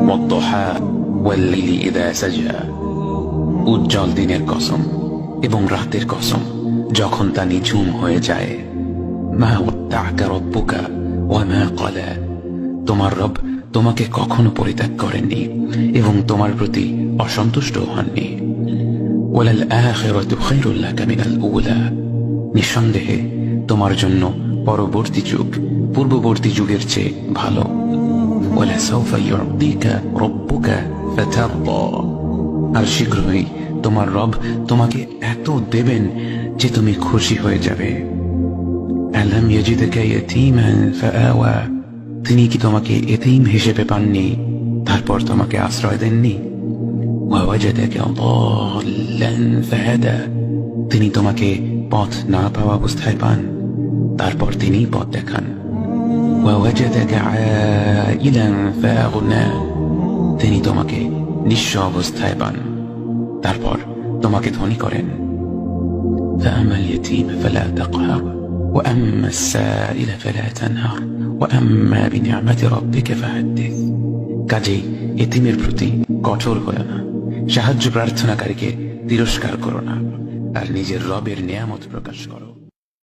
ওয়াদ-দুহা ওয়াল-লাইলি ইযা সাজা। উজ্জ্বল দিনের কসম এবং রাতের কসম যখন তা নিঝুম হয়ে যায়। মা ওয়াদ্দা'কা রাব্বুকা ওয়া মা ক্বালা। তোমার রব তোমাকে কখনো পরিত্যাগ করেননি এবং তোমার প্রতি অসন্তুষ্ট হননি। ওয়ালাল আখিরাতু খায়রুল লাকা মিনাল উলা। নিঃসন্দেহে তোমার জন্য পরবর্তী যুগ পূর্ববর্তী যুগের চেয়ে ভালো। ওয়ালাসাউফা ইউ'তিকা রাব্বুকা ফাতারদা। আর শীঘ্রই তোমার রব তোমাকে এত দেবেন যে তুমি খুশি হয়ে যাবে। আলাম ইয়াজিদকা ইয়াতীমান ফাআওয়া। তিনি কি তোমাকে এতিম হিসেবে পাননি তারপর তোমাকে আশ্রয় দেননি? ওয়াওয়াজাদাকা দাল্লান ফাহাদা। তিনি তোমাকে পথ না পাওয়া অবস্থায় পান তারপর তিনি পথ দেখান। ওয়াওয়াজাদাকা আইলান ফাআগনা। তিনি তোমাকে নিঃস্ব অবস্থায় পান তারপর তোমাকে ধনী করেন। فأما اليتيم فلا تقهر وأما السائل فلا تنهر وأما بنعمة ربك فحدث। কাজেই এতিমের প্রতি কঠোর হয়ো না, সাহায্য প্রার্থনাকারীকে তিরস্কার করো না, আর নিজের রবের নিয়ামত প্রকাশ করো।